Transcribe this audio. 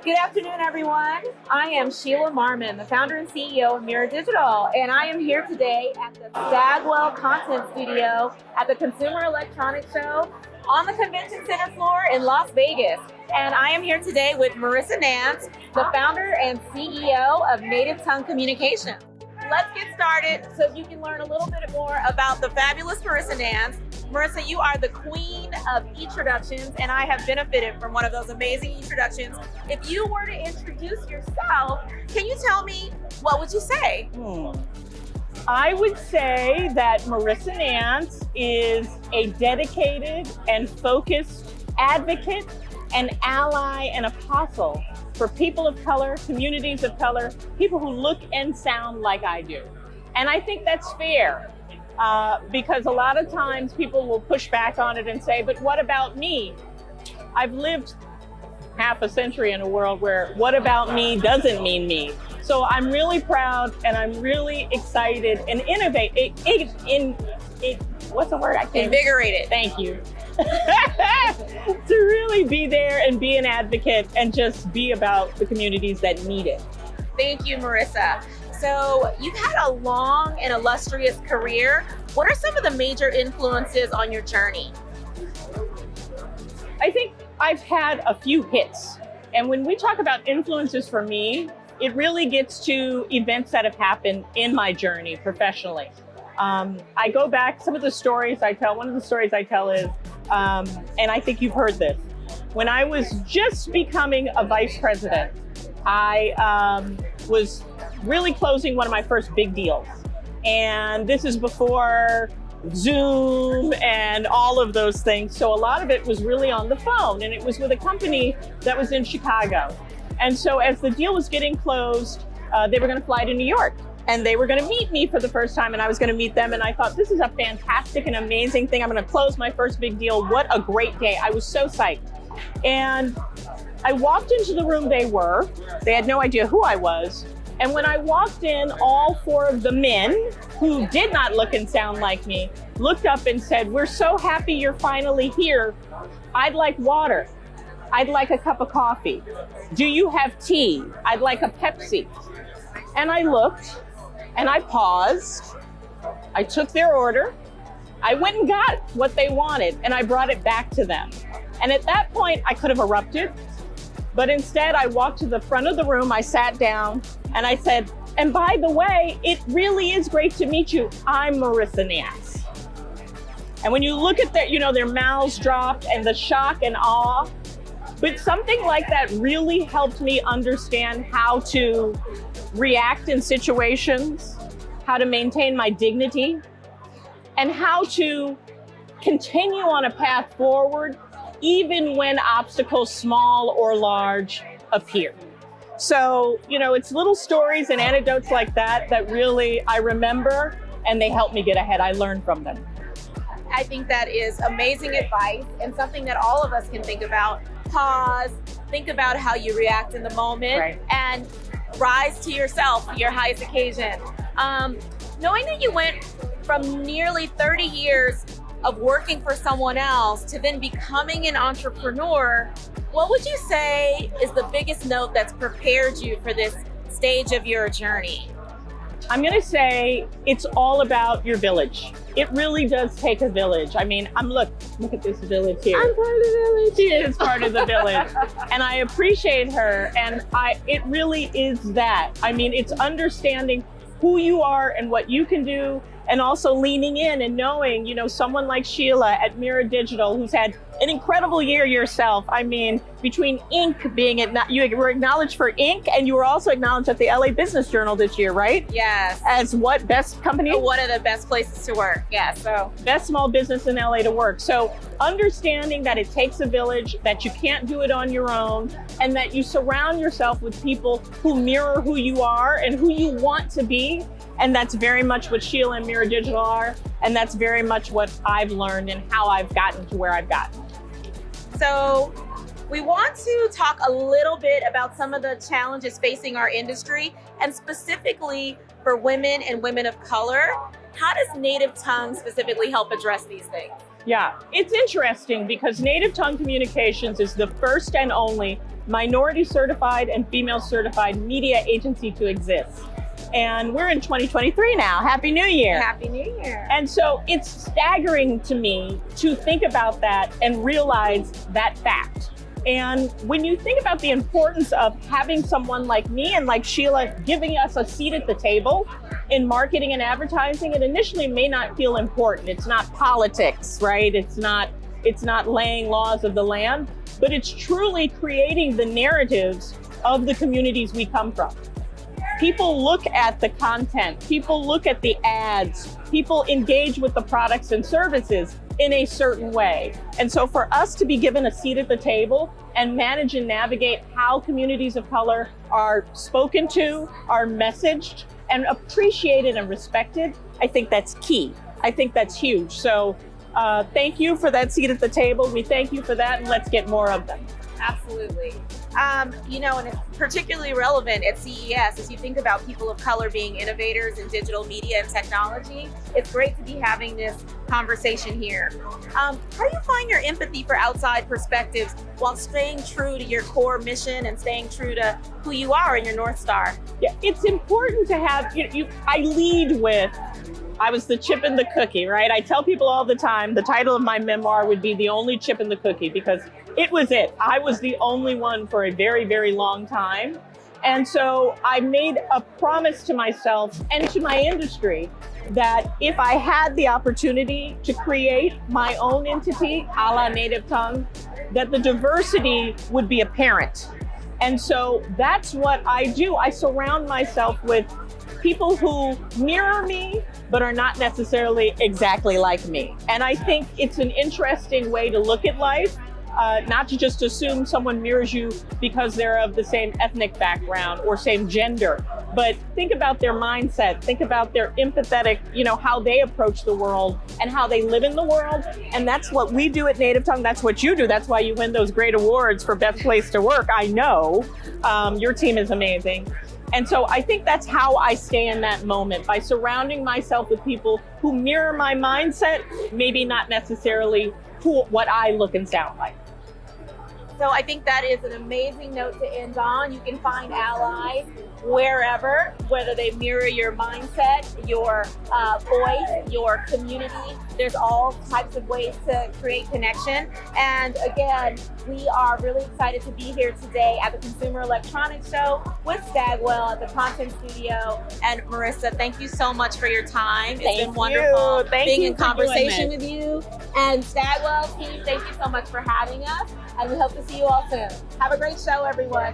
Good afternoon, everyone. I am Sheila Marmon, the founder and CEO of Mirror Digital, and I am here today at the Stagwell Content Studio at the Consumer Electronics Show on the Convention Center floor in Las Vegas. And I am here today with Marissa Nance, the founder and CEO of Native Tongue Communications. Let's get started so you can learn a little bit more about the fabulous Marissa Nance. Marissa, you are the queen of introductions, and I have benefited from one of those amazing introductions. If you were to introduce yourself, can you tell me, what would you say? I would say that Marissa Nance is a dedicated and focused advocate, an ally, and apostle for people of color, communities of color, people who look and sound like I do. And I think that's fair. Because a lot of times people will push back on it and say, but what about me? I've lived half a century in a world where what about me doesn't mean me. So I'm really proud and I'm really excited and what's the word? Invigorated. Thank you. To really be there and be an advocate and just be about the communities that need it. Thank you, Marissa. So you've had a long and illustrious career. What are some of the major influences on your journey? I think I've had a few hits. And when we talk about influences for me, it really gets to events that have happened in my journey professionally. I go back, some of the stories I tell, one of the stories I tell is, and I think you've heard this, when I was just becoming a vice president, I was really closing one of my first big deals. And this is before Zoom and all of those things. So a lot of it was really on the phone, and it was with a company that was in Chicago. And so as the deal was getting closed, they were going to fly to New York. And they were going to meet me for the first time, and I was going to meet them. And I thought, this is a fantastic and amazing thing. I'm going to close my first big deal. What a great day. I was so psyched. And I walked into the room they were. They had no idea who I was. And when I walked in, all four of the men, who did not look and sound like me, looked up and said, we're so happy you're finally here. I'd like water. I'd like a cup of coffee. Do you have tea? I'd like a Pepsi. And I looked and I paused. I took their order. I went and got what they wanted and I brought it back to them. And at that point, I could have erupted. But instead, I walked to the front of the room, I sat down, and I said, and by the way, it really is great to meet you. I'm Marissa Nance. And when you look at that, their mouths dropped and the shock and awe. But something like that really helped me understand how to react in situations, how to maintain my dignity, and how to continue on a path forward even when obstacles, small or large, appear. So, it's little stories and anecdotes like that that really I remember, and they help me get ahead. I learn from them. I think that is amazing advice and something that all of us can think about. Pause, think about how you react in the moment, right, and rise to yourself, your highest occasion. Knowing that you went from nearly 30 years of working for someone else to then becoming an entrepreneur, what would you say is the biggest note that's prepared you for this stage of your journey? I'm going to say it's all about your village. It really does take a village. I mean, look at this village here. I'm part of the village. She is part of the village. And I appreciate her. And it really is that. I mean, it's understanding who you are and what you can do, and also leaning in and knowing, someone like Sheila at Mirror Digital, who's had an incredible year yourself. I mean, between Inc. being you were acknowledged for Inc. and you were also acknowledged at the LA Business Journal this year, right? Yes. As what, best company? One of the best places to work, yes. So best small business in LA to work. So understanding that it takes a village, that you can't do it on your own, and that you surround yourself with people who mirror who you are and who you want to be. And that's very much what Sheila and Mirror Digital are. And that's very much what I've learned and how I've gotten to where I've gotten. So we want to talk a little bit about some of the challenges facing our industry, and specifically for women and women of color. How does Native Tongue specifically help address these things? Yeah, it's interesting because Native Tongue Communications is the first and only minority certified and female certified media agency to exist. And we're in 2023 now. Happy New Year. Happy New Year. And so it's staggering to me to think about that and realize that fact. And when you think about the importance of having someone like me and like Sheila giving us a seat at the table in marketing and advertising, it initially may not feel important. It's not politics, right? It's not laying laws of the land, but it's truly creating the narratives of the communities we come from. People look at the content, people look at the ads, people engage with the products and services in a certain way. And so for us to be given a seat at the table and manage and navigate how communities of color are spoken to, are messaged, and appreciated and respected, I think that's key. I think that's huge. So thank you for that seat at the table. We thank you for that, and let's get more of them. Absolutely. You know, and it's particularly relevant at CES as you think about people of color being innovators in digital media and technology. It's great to be having this conversation here. How do you find your empathy for outside perspectives while staying true to your core mission and staying true to who you are and your North Star? Yeah, it's important to have, I lead with, I was the chip in the cookie, right? I tell people all the time, the title of my memoir would be The Only Chip in the Cookie, because it was it. I was the only one for a very, very long time. And so I made a promise to myself and to my industry that if I had the opportunity to create my own entity, a la Native Tongue, that the diversity would be apparent. And so that's what I do. I surround myself with people who mirror me, but are not necessarily exactly like me. And I think it's an interesting way to look at life. Not to just assume someone mirrors you because they're of the same ethnic background or same gender, but think about their mindset, think about their empathetic, how they approach the world and how they live in the world. And that's what we do at Native Tongue. That's what you do. That's why you win those great awards for best place to work. I know your team is amazing. And so I think that's how I stay in that moment, by surrounding myself with people who mirror my mindset, maybe not necessarily what I look and sound like. So I think that is an amazing note to end on. You can find allies wherever, whether they mirror your mindset, your voice, your community. There's all types of ways to create connection. And again, we are really excited to be here today at the Consumer Electronics Show with Stagwell at the Content Studio. And Marissa, thank you so much for your time. It's been wonderful being in conversation with you. And Stagwell team, thank you so much for having us. And we hope to see you all soon. Have a great show, everyone.